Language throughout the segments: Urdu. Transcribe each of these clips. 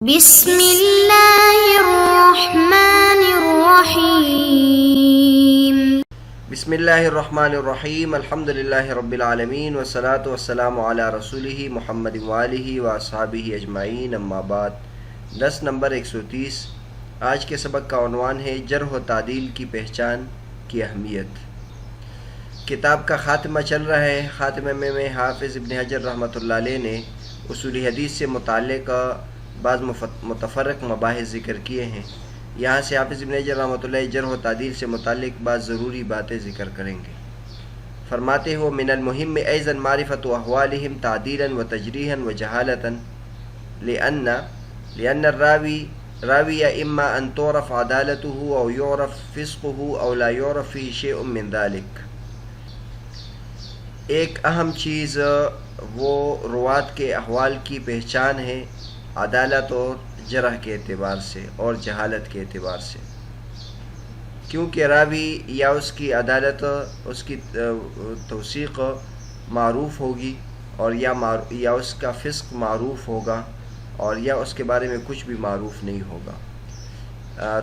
بسم اللہ الرحمن الرحیم۔ بسم اللہ الرحمن الرحیم، الحمد للہ رب العالمین والصلاة والسلام علی رسولہ محمد وآلہ واصحابہ اجمعین، اما بعد۔ 10 نمبر 130۔ آج کے سبق کا عنوان ہے جرح و تعدیل کی پہچان کی اہمیت۔ کتاب کا خاتمہ چل رہا ہے۔ خاتمہ میں حافظ ابن حجر رحمۃ اللہ علیہ نے اصول حدیث سے متعلق بعض متفرق مباحث ذکر کیے ہیں۔ یہاں سے حافظ ابن حجر رحمۃ اللہ جرح و تعدیل سے متعلق بعض ضروری باتیں ذکر کریں گے۔ فرماتے ہیں وہ من المہم ایضا معرفت احوالہم تعدیلا و تجریحا و جہالتا لأن الراوی اما ان تعرف عدالته او یعرف فسقه او لا یعرف فيه شیء من ذلك۔ ایک اہم چیز وہ روات کے احوال کی پہچان ہے، عدالت اور جرح کے اعتبار سے اور جہالت کے اعتبار سے، کیونکہ راوی یا اس کی عدالت، اس کی توثیق معروف ہوگی اور یا اس کا فسق معروف ہوگا اور یا اس کے بارے میں کچھ بھی معروف نہیں ہوگا۔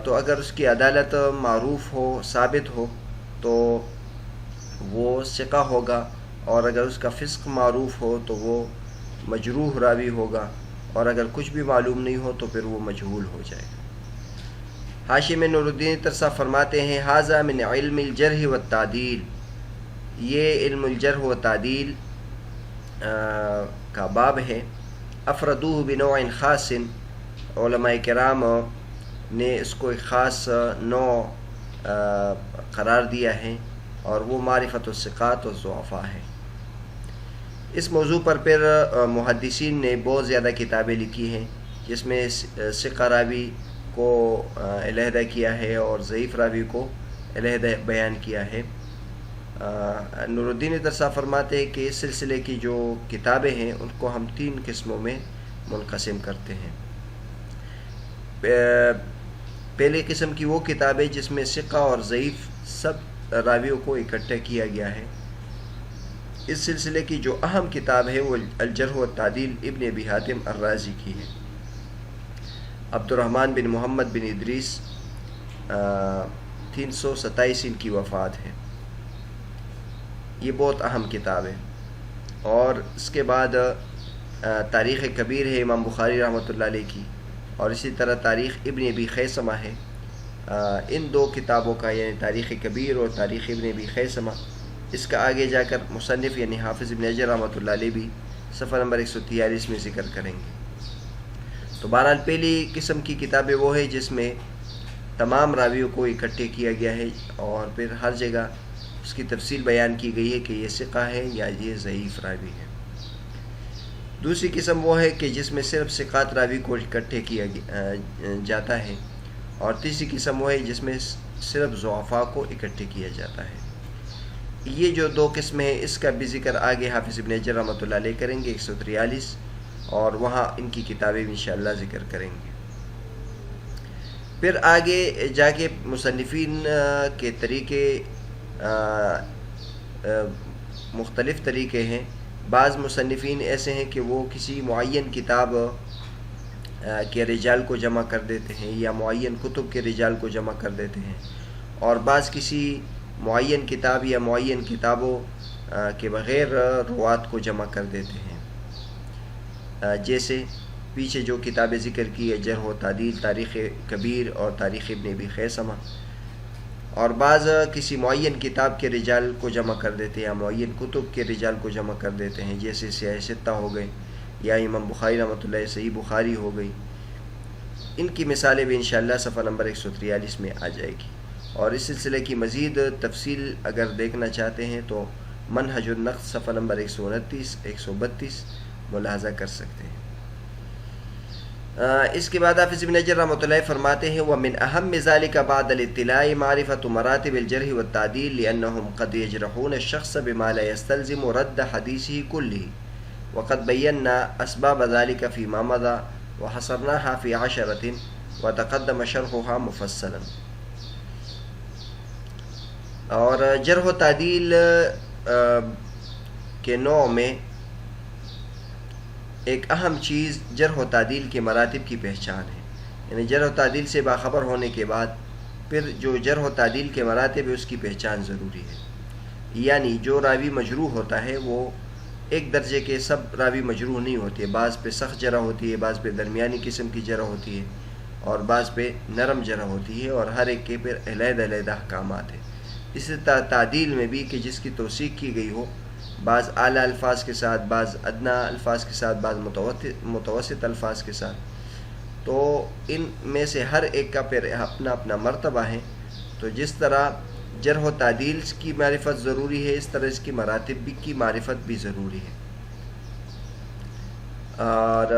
تو اگر اس کی عدالت معروف ہو، ثابت ہو، تو وہ ثقہ ہوگا، اور اگر اس کا فسق معروف ہو تو وہ مجروح راوی ہوگا، اور اگر کچھ بھی معلوم نہیں ہو تو پھر وہ مجہول ہو جائے گا۔ حاشیے میں نور الدین ترسا فرماتے ہیں ھذا من علم الجرح والتعدیل، یہ علم الجرح و تعدیل کا باب ہے۔ افردوہ بنوع خاص، علماء کرام نے اس کو ایک خاص نوع قرار دیا ہے، اور وہ معرفت الثقات والضعفاء ہے۔ اس موضوع پر پھر محدثین نے بہت زیادہ کتابیں لکھی ہیں، جس میں ثقہ راوی کو علیحدہ کیا ہے اور ضعیف راوی کو علیحدہ بیان کیا ہے۔ نور الدین ترسا فرماتے ہیں کہ اس سلسلے کی جو کتابیں ہیں ان کو ہم 3 قسموں میں منقسم کرتے ہیں۔ پہلی قسم کی وہ کتابیں جس میں ثقہ اور ضعیف سب راویوں کو اکٹھا کیا گیا ہے۔ اس سلسلے کی جو اہم کتاب ہے وہ الجرح و تعدیل ابن ابی حاتم الرازی کی ہے۔ عبد الرحمن بن محمد بن ادریس 327 ان کی وفات ہے۔ یہ بہت اہم کتاب ہے۔ اور اس کے بعد تاریخ کبیر ہے امام بخاری رحمۃ اللہ علیہ کی، اور اسی طرح تاریخ ابن ابی خیثمہ ہے۔ ان 2 کتابوں کا، یعنی تاریخ کبیر اور تاریخ ابن ابی خیثمہ، اس کا آگے جا کر مصنف یعنی حافظ ابن حجر رحمۃ اللہ علیہ بھی صفحہ نمبر 143 میں ذکر کریں گے۔ تو بہرحال پہلی قسم کی کتابیں وہ ہے جس میں تمام راویوں کو اکٹھے کیا گیا ہے، اور پھر ہر جگہ اس کی تفصیل بیان کی گئی ہے کہ یہ ثقہ ہے یا یہ ضعیف راوی ہے۔ دوسری قسم وہ ہے کہ جس میں صرف ثقات راوی کو اکٹھے کیا جاتا ہے، اور تیسری قسم وہ ہے جس میں صرف ضعفاء کو اکٹھے کیا جاتا ہے۔ یہ جو 2 قسمیں ہیں اس کا بھی ذکر آگے حافظ ابن حجر رحمۃ اللہ علیہ کریں گے 143، اور وہاں ان کی کتابیں بھی انشاءاللہ ذکر کریں گے۔ پھر آگے جا کے مصنفین کے طریقے مختلف طریقے ہیں۔ بعض مصنفین ایسے ہیں کہ وہ کسی معین کتاب کے رجال کو جمع کر دیتے ہیں، یا معین کتب کے رجال کو جمع کر دیتے ہیں، اور بعض کسی معین کتاب یا معین کتابوں کے بغیر روات کو جمع کر دیتے ہیں، جیسے پیچھے جو کتابیں ذکر کی ہے جرح و تعدیل، تاریخ کبیر اور تاریخ ابن ابی خیثمہ۔ اور بعض کسی معین کتاب کے رجال کو جمع کر دیتے ہیں، یا معین کتب کے رجال کو جمع کر دیتے ہیں، جیسے سیاہ ستہ ہو گئے، یا امام بخاری رحمۃ اللہ صحیح بخاری ہو گئی۔ ان کی مثالیں بھی انشاءاللہ صفحہ نمبر 143 میں آ جائے گی۔ اور اس سلسلے کی مزید تفصیل اگر دیکھنا چاہتے ہیں تو منہج النقد صفحہ نمبر 129 132 ملاحظہ کر سکتے ہیں۔ اس کے بعد حافظ ابن حجر رحمۃ اللہ فرماتے ہیں وَمِنْ أَهَمِّ ذَلِكَ بَعْدَ الْاطِّلَاعِ مَعْرِفَةُ مَرَاتِبِ الْجَرْحِ وَالتَّعْدِيلِ لِأَنَّهُمْ قَدْ يَجْرَحُونَ الشَّخْصَ بِمَا لَا يَسْتَلْزِمُ رَدَّ حَدِيثِهِ كُلِّهِ وَقَدْ بَيَّنَّا أَسْبَابَ ذَلِكَ فِيمَا مَضَى وَحَصَرْنَاهَا فِي 10 وَتَقَدَّمَ شَرْحُهَا مُفَصَّلًا۔ اور جرح و تعدیل کے نوع میں ایک اہم چیز جرح و تعدیل کے مراتب کی پہچان ہے، یعنی جرح و تعدیل سے باخبر ہونے کے بعد پھر جو جرح و تعدیل کے مراتب ہے اس کی پہچان ضروری ہے. یعنی جو راوی مجروح ہوتا ہے وہ ایک درجے کے سب راوی مجروح نہیں ہوتے، بعض پہ سخت جرح ہوتی ہے، بعض پہ درمیانی قسم کی جرح ہوتی ہے اور بعض پہ نرم جرح ہوتی ہے، اور ہر ایک کے پھر علیحدہ علیحدہ احکامات ہیں. اسی طرح تعدیل میں بھی کہ جس کی توثیق کی گئی ہو، بعض اعلیٰ الفاظ کے ساتھ، بعض ادنیٰ الفاظ کے ساتھ، بعض متوسط الفاظ کے ساتھ، تو ان میں سے ہر ایک کا پھر اپنا اپنا مرتبہ ہے. تو جس طرح جرح و تعدیل کی معرفت ضروری ہے، اس طرح اس کی مراتب بھی کی معرفت بھی ضروری ہے. اور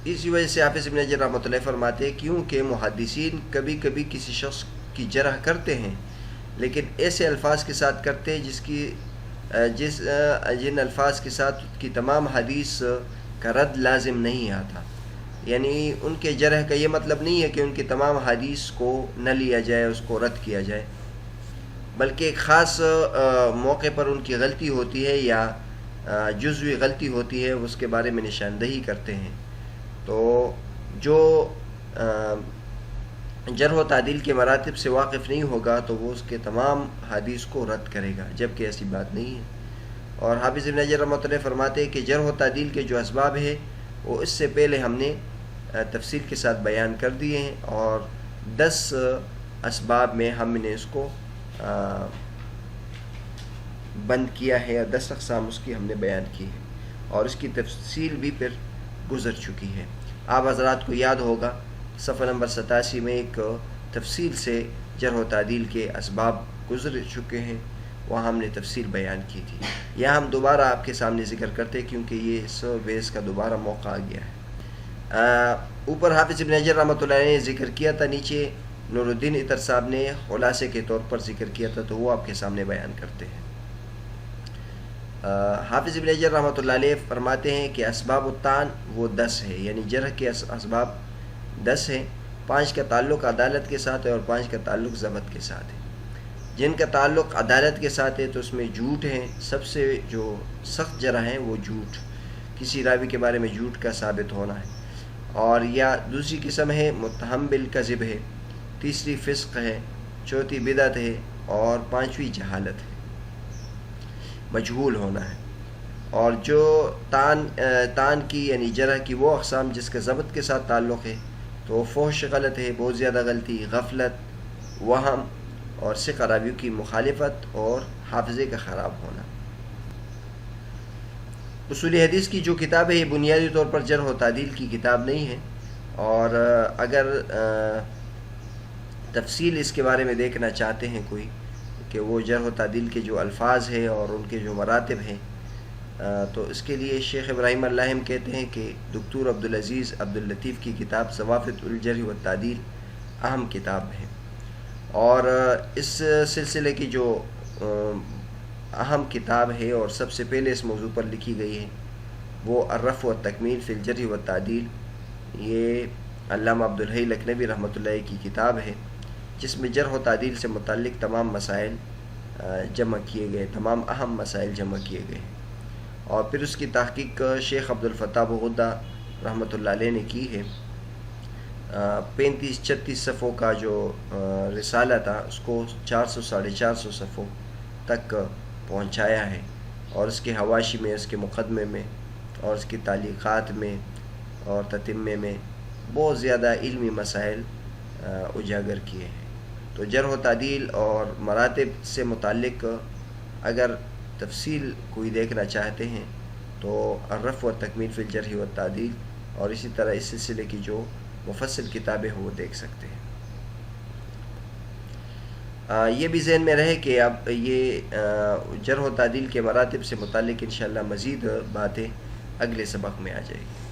اسی وجہ سے حافظ ابن حجر رحمۃ اللہ فرماتے ہیں کیونکہ محدثین کبھی کبھی کسی شخص کی جرح کرتے ہیں لیکن ایسے الفاظ کے ساتھ کرتے ہیں جن الفاظ کے ساتھ کی تمام حدیث کا رد لازم نہیں آتا. یعنی ان کے جرح کا یہ مطلب نہیں ہے کہ ان کی تمام حدیث کو نہ لیا جائے، اس کو رد کیا جائے، بلکہ ایک خاص موقع پر ان کی غلطی ہوتی ہے یا جزوی غلطی ہوتی ہے، اس کے بارے میں نشاندہی کرتے ہیں. تو جو جرح و تعدیل کے مراتب سے واقف نہیں ہوگا تو وہ اس کے تمام حدیث کو رد کرے گا، جبکہ ایسی بات نہیں ہے. اور حافظ ابن حجر رحمۃ اللہ فرماتے ہیں کہ جرح و تعدیل کے جو اسباب ہے وہ اس سے پہلے ہم نے تفصیل کے ساتھ بیان کر دیے ہیں، اور 10 اسباب میں ہم نے اس کو بند کیا ہے، 10 اقسام اس کی ہم نے بیان کی ہے، اور اس کی تفصیل بھی پھر گزر چکی ہے. آپ حضرات کو یاد ہوگا صفحہ نمبر 87 میں ایک تفصیل سے جرح و تعدیل کے اسباب گزر چکے ہیں، وہاں ہم نے تفصیل بیان کی تھی. یہاں ہم دوبارہ آپ کے سامنے ذکر کرتے ہیں کیونکہ یہ اس بیس کا دوبارہ موقع آ گیا ہے. اوپر حافظ ابن حجر رحمۃ اللہ نے ذکر کیا تھا، نیچے نور الدین عطر صاحب نے خلاصے کے طور پر ذکر کیا تھا، تو وہ آپ کے سامنے بیان کرتے ہیں. حافظ ابن حجر رحمۃ اللہ علیہ فرماتے ہیں کہ اسباب الطعن وہ 10 ہے، یعنی جرح کے اسباب 10 ہیں. 5 کا تعلق عدالت کے ساتھ ہے اور 5 کا تعلق ضبط کے ساتھ ہے. جن کا تعلق عدالت کے ساتھ ہے تو اس میں جھوٹ ہیں، سب سے جو سخت جرح ہیں وہ جھوٹ، کسی راوی کے بارے میں جھوٹ کا ثابت ہونا ہے. اور یا دوسری قسم ہے متہم بالکذب ہے، تیسری فسق ہے، چوتھی بدعت ہے، اور 5ویں جہالت ہے، مجہول ہونا ہے. اور جو تان کی یعنی جرح کی وہ اقسام جس کا ضبط کے ساتھ تعلق ہے تو فحش غلط ہے، بہت زیادہ غلطی، غفلت، وہم، اور ثقہ راویوں کی مخالفت اور حافظے کا خراب ہونا. اصول حدیث کی جو کتاب ہے یہ بنیادی طور پر جرح و تعدیل کی کتاب نہیں ہے، اور اگر تفصیل اس کے بارے میں دیکھنا چاہتے ہیں کوئی کہ وہ جرح و تعدیل کے جو الفاظ ہیں اور ان کے جو مراتب ہیں، تو اس کے لیے شیخ ابراہیم اللاہم کہتے ہیں کہ دکتور عبدالعزیز عبداللطیف کی کتاب ضوابط الجرح والتعدیل اہم کتاب ہے. اور اس سلسلے کی جو اہم کتاب ہے اور سب سے پہلے اس موضوع پر لکھی گئی ہے وہ الرفع والتکمیل فی الجرح والتعدیل، یہ علامہ عبدالحی لکھنوی رحمۃ اللہ کی کتاب ہے، جس میں جرح و تعدیل سے متعلق تمام مسائل جمع کیے گئے، تمام اہم مسائل جمع کیے گئے. اور پھر اس کی تحقیق شیخ عبدالفتاح بغدہ رحمۃ اللہ علیہ نے کی ہے. 35-36 صفحوں کا جو رسالہ تھا اس کو 400-450 صفحوں تک پہنچایا ہے، اور اس کے حواشی میں، اس کے مقدمے میں، اور اس کی تعلیقات میں اور تتمے میں بہت زیادہ علمی مسائل اجاگر کیے ہیں. تو جرح و تعدیل اور مراتب سے متعلق اگر تفصیل کوئی دیکھنا چاہتے ہیں تو الرفع والتکمیل فی الجرح والتعدیل، اور اسی طرح اس سلسلے کی جو مفصل کتابیں ہوں وہ دیکھ سکتے ہیں. یہ بھی ذہن میں رہے کہ اب یہ جرح و تعدیل کے مراتب سے متعلق انشاءاللہ مزید باتیں اگلے سبق میں آ جائے گی.